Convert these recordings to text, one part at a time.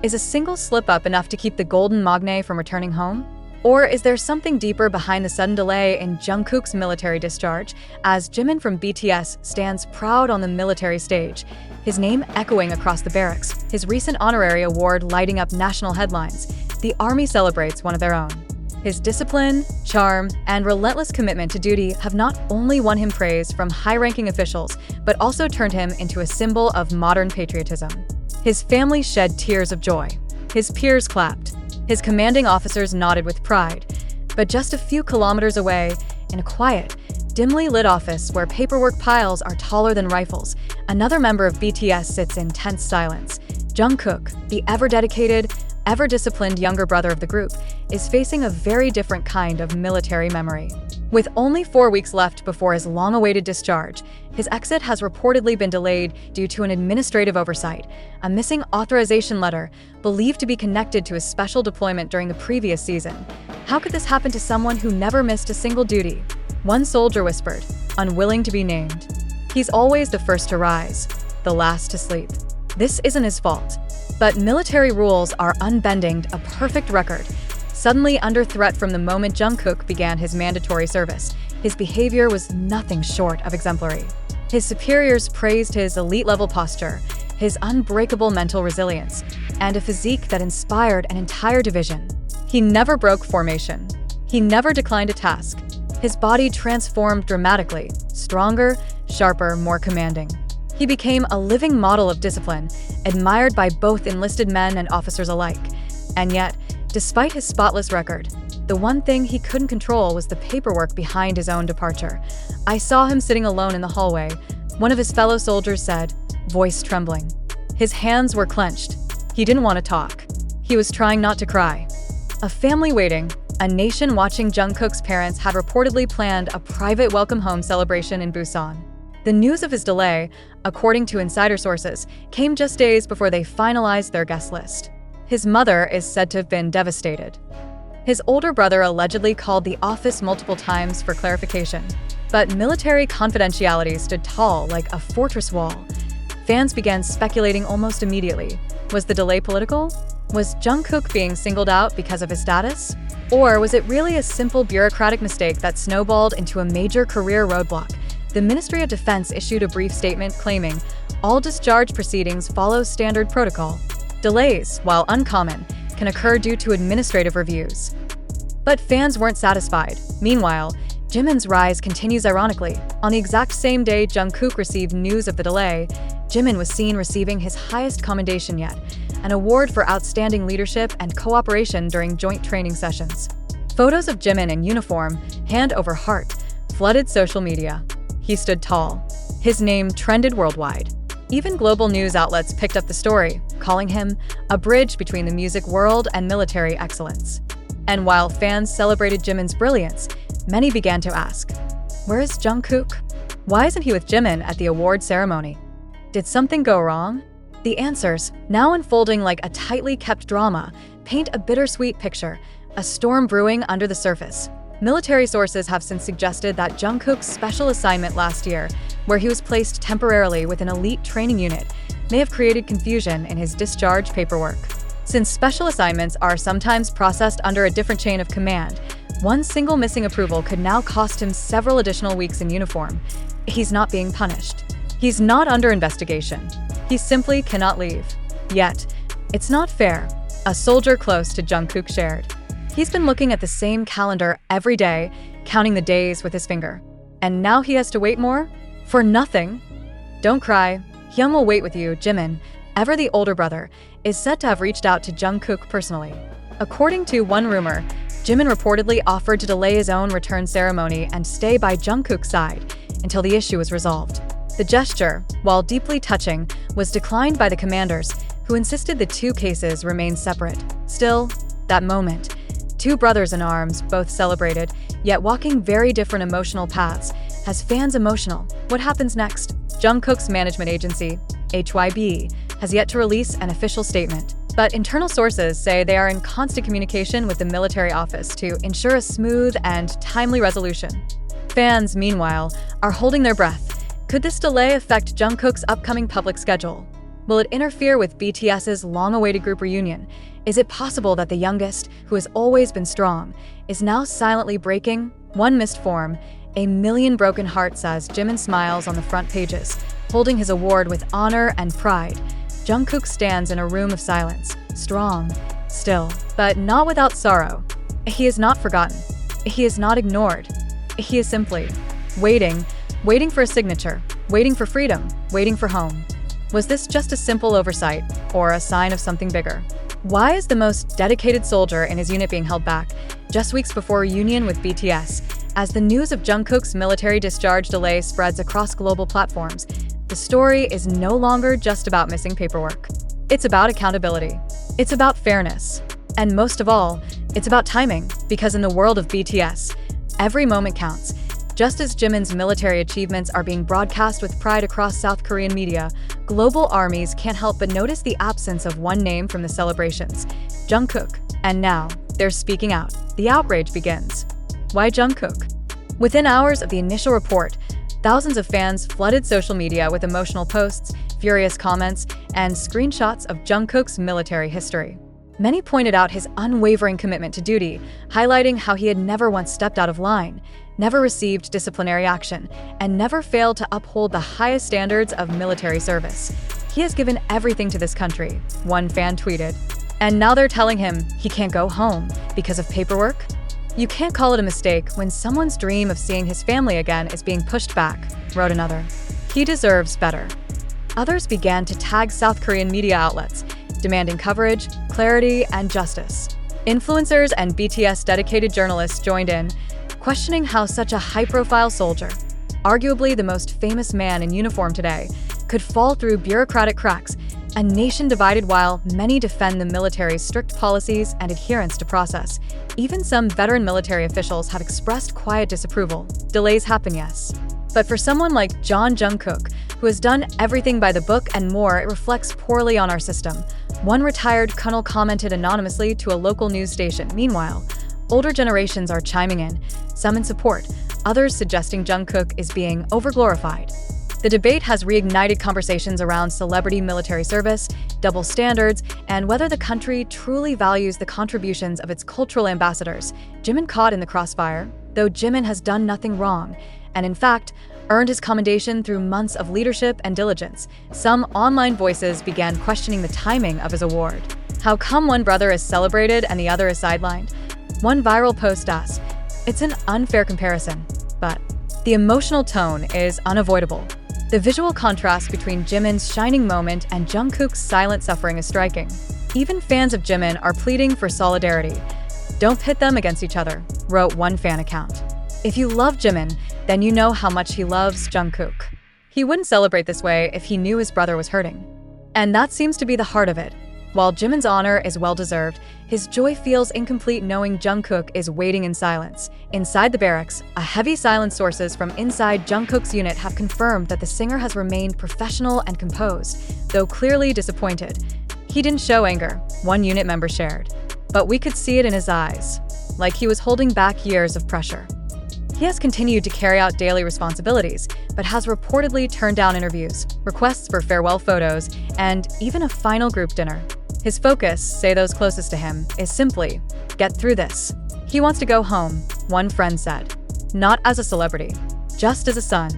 Is a single slip-up enough to keep the golden maknae from returning home? Or is there something deeper behind the sudden delay in Jungkook's military discharge, as Jimin from BTS stands proud on the military stage, his name echoing across the barracks, his recent honorary award lighting up national headlines? The army celebrates one of their own. His discipline, charm, and relentless commitment to duty have not only won him praise from high-ranking officials, but also turned him into a symbol of modern patriotism. His family shed tears of joy. His peers clapped. His commanding officers nodded with pride. But just a few kilometers away, in a quiet, dimly lit office where paperwork piles are taller than rifles, another member of BTS sits in tense silence. Jungkook, the ever-dedicated, ever-disciplined younger brother of the group, is facing a very different kind of military memory. With only 4 weeks left before his long-awaited discharge, his exit has reportedly been delayed due to an administrative oversight, a missing authorization letter believed to be connected to his special deployment during the previous season. How could this happen to someone who never missed a single duty? One soldier whispered, unwilling to be named. He's always the first to rise, the last to sleep. This isn't his fault. But military rules are unbending, a perfect record. Suddenly under threat from the moment Jungkook began his mandatory service, his behavior was nothing short of exemplary. His superiors praised his elite-level posture, his unbreakable mental resilience, and a physique that inspired an entire division. He never broke formation. He never declined a task. His body transformed dramatically, stronger, sharper, more commanding. He became a living model of discipline, admired by both enlisted men and officers alike. And yet, despite his spotless record, the one thing he couldn't control was the paperwork behind his own departure. I saw him sitting alone in the hallway, one of his fellow soldiers said, voice trembling. His hands were clenched. He didn't want to talk. He was trying not to cry. A family waiting, a nation watching. Jungkook's parents had reportedly planned a private welcome home celebration in Busan. The news of his delay, according to insider sources, came just days before they finalized their guest list. His mother is said to have been devastated. His older brother allegedly called the office multiple times for clarification, but military confidentiality stood tall like a fortress wall. Fans began speculating almost immediately. Was the delay political? Was Jungkook being singled out because of his status? Or was it really a simple bureaucratic mistake that snowballed into a major career roadblock? The Ministry of Defense issued a brief statement claiming all discharge proceedings follow standard protocol. Delays, while uncommon, can occur due to administrative reviews. But fans weren't satisfied. Meanwhile, Jimin's rise continues ironically. On the exact same day Jungkook received news of the delay, Jimin was seen receiving his highest commendation yet, an award for outstanding leadership and cooperation during joint training sessions. Photos of Jimin in uniform, hand over heart, flooded social media. He stood tall. His name trended worldwide. Even global news outlets picked up the story, calling him a bridge between the music world and military excellence. And while fans celebrated Jimin's brilliance, many began to ask, where is Jungkook? Why isn't he with Jimin at the award ceremony? Did something go wrong? The answers, now unfolding like a tightly kept drama, paint a bittersweet picture, a storm brewing under the surface. Military sources have since suggested that Jungkook's special assignment last year, where he was placed temporarily with an elite training unit, may have created confusion in his discharge paperwork. Since special assignments are sometimes processed under a different chain of command, one single missing approval could now cost him several additional weeks in uniform. He's not being punished. He's not under investigation. He simply cannot leave. Yet, it's not fair, a soldier close to Jungkook shared. He's been looking at the same calendar every day, counting the days with his finger. And now he has to wait more? For nothing? Don't cry. Hyung will wait with you. Jimin, ever the older brother, is said to have reached out to Jungkook personally. According to one rumor, Jimin reportedly offered to delay his own return ceremony and stay by Jungkook's side until the issue was resolved. The gesture, while deeply touching, was declined by the commanders, who insisted the two cases remain separate. Still, that moment, two brothers in arms, both celebrated, yet walking very different emotional paths, has fans emotional. What happens next? Jungkook's management agency, HYB, has yet to release an official statement, but internal sources say they are in constant communication with the military office to ensure a smooth and timely resolution. Fans, meanwhile, are holding their breath. Could this delay affect Jungkook's upcoming public schedule? Will it interfere with BTS's long-awaited group reunion? Is it possible that the youngest, who has always been strong, is now silently breaking? One missed form, a million broken hearts, as Jimin smiles on the front pages, holding his award with honor and pride. Jungkook stands in a room of silence, strong, still, but not without sorrow. He is not forgotten. He is not ignored. He is simply waiting for a signature, waiting for freedom, waiting for home. Was this just a simple oversight, or a sign of something bigger? Why is the most dedicated soldier in his unit being held back, just weeks before reunion with BTS? As the news of Jungkook's military discharge delay spreads across global platforms, the story is no longer just about missing paperwork. It's about accountability. It's about fairness. And most of all, it's about timing, because in the world of BTS, every moment counts. Just as Jimin's military achievements are being broadcast with pride across South Korean media, global armies can't help but notice the absence of one name from the celebrations: Jungkook. And now, they're speaking out. The outrage begins. Why Jungkook? Within hours of the initial report, thousands of fans flooded social media with emotional posts, furious comments, and screenshots of Jungkook's military history. Many pointed out his unwavering commitment to duty, highlighting how he had never once stepped out of line, never received disciplinary action, and never failed to uphold the highest standards of military service. He has given everything to this country, one fan tweeted. And now they're telling him he can't go home because of paperwork? You can't call it a mistake when someone's dream of seeing his family again is being pushed back, wrote another. He deserves better. Others began to tag South Korean media outlets, demanding coverage, clarity, and justice. Influencers and BTS dedicated journalists joined in, questioning how such a high-profile soldier, arguably the most famous man in uniform today, could fall through bureaucratic cracks, a nation divided while many defend the military's strict policies and adherence to process. Even some veteran military officials have expressed quiet disapproval. Delays happen, yes. But for someone like Jungkook, who has done everything by the book and more, it reflects poorly on our system. One retired colonel commented anonymously to a local news station. Meanwhile, older generations are chiming in, some in support, others suggesting Jungkook is being overglorified. The debate has reignited conversations around celebrity military service, double standards, and whether the country truly values the contributions of its cultural ambassadors. Jimin caught in the crossfire, though Jimin has done nothing wrong, and in fact, earned his commendation through months of leadership and diligence. Some online voices began questioning the timing of his award. How come one brother is celebrated and the other is sidelined? One viral post asked, "It's an unfair comparison," but the emotional tone is unavoidable. The visual contrast between Jimin's shining moment and Jungkook's silent suffering is striking. Even fans of Jimin are pleading for solidarity. "Don't pit them against each other," wrote one fan account. If you love Jimin, then you know how much he loves Jungkook. He wouldn't celebrate this way if he knew his brother was hurting. And that seems to be the heart of it. While Jimin's honor is well-deserved, his joy feels incomplete knowing Jungkook is waiting in silence. Inside the barracks, a heavy silence. Sources from inside Jungkook's unit have confirmed that the singer has remained professional and composed, though clearly disappointed. He didn't show anger, one unit member shared. But we could see it in his eyes, like he was holding back years of pressure. He has continued to carry out daily responsibilities, but has reportedly turned down interviews, requests for farewell photos, and even a final group dinner. His focus, say those closest to him, is simply, get through this. He wants to go home, one friend said. Not as a celebrity, just as a son.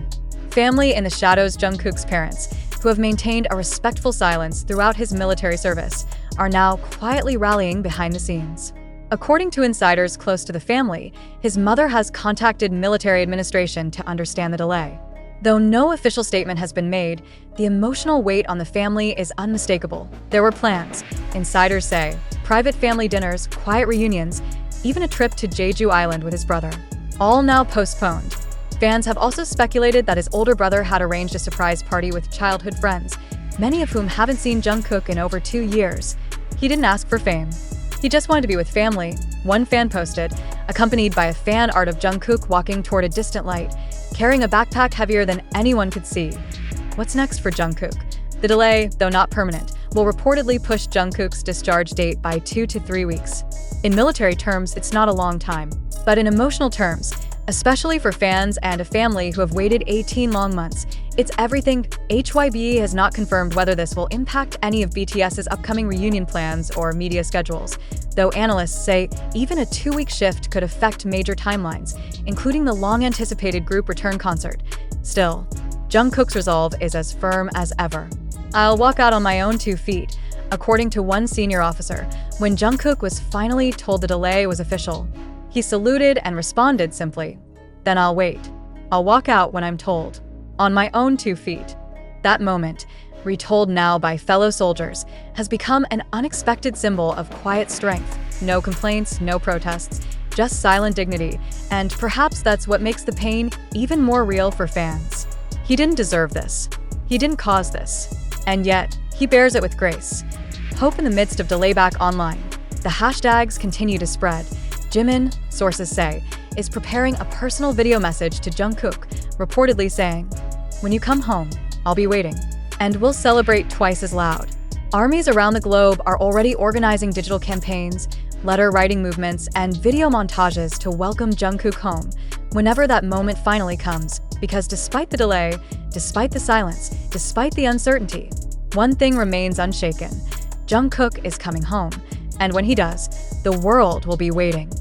Family in the shadows. Jungkook's parents, who have maintained a respectful silence throughout his military service, are now quietly rallying behind the scenes. According to insiders close to the family, his mother has contacted military administration to understand the delay. Though no official statement has been made, the emotional weight on the family is unmistakable. There were plans, insiders say, private family dinners, quiet reunions, even a trip to Jeju Island with his brother. All now postponed. Fans have also speculated that his older brother had arranged a surprise party with childhood friends, many of whom haven't seen Jungkook in over 2 years. He didn't ask for fame. He just wanted to be with family, one fan posted, accompanied by a fan art of Jungkook walking toward a distant light, carrying a backpack heavier than anyone could see. What's next for Jungkook? The delay, though not permanent, will reportedly push Jungkook's discharge date by 2 to 3 weeks. In military terms, it's not a long time. But in emotional terms, especially for fans and a family who have waited 18 long months. It's everything. HYB has not confirmed whether this will impact any of BTS's upcoming reunion plans or media schedules, though analysts say even a 2-week shift could affect major timelines, including the long-anticipated group return concert. Still, Jungkook's resolve is as firm as ever. "I'll walk out on my own 2 feet," according to one senior officer. When Jungkook was finally told the delay was official, he saluted and responded simply, "Then I'll wait. I'll walk out when I'm told. On my own 2 feet." That moment, retold now by fellow soldiers, has become an unexpected symbol of quiet strength. No complaints, no protests, just silent dignity, and perhaps that's what makes the pain even more real for fans. He didn't deserve this. He didn't cause this. And yet, he bears it with grace. Hope in the midst of delayback online. The hashtags continue to spread. Jimin, sources say, is preparing a personal video message to Jungkook, reportedly saying, "When you come home, I'll be waiting. And we'll celebrate twice as loud." Armies around the globe are already organizing digital campaigns, letter-writing movements, and video montages to welcome Jungkook home whenever that moment finally comes. Because despite the delay, despite the silence, despite the uncertainty, one thing remains unshaken. Jungkook is coming home, and when he does, the world will be waiting.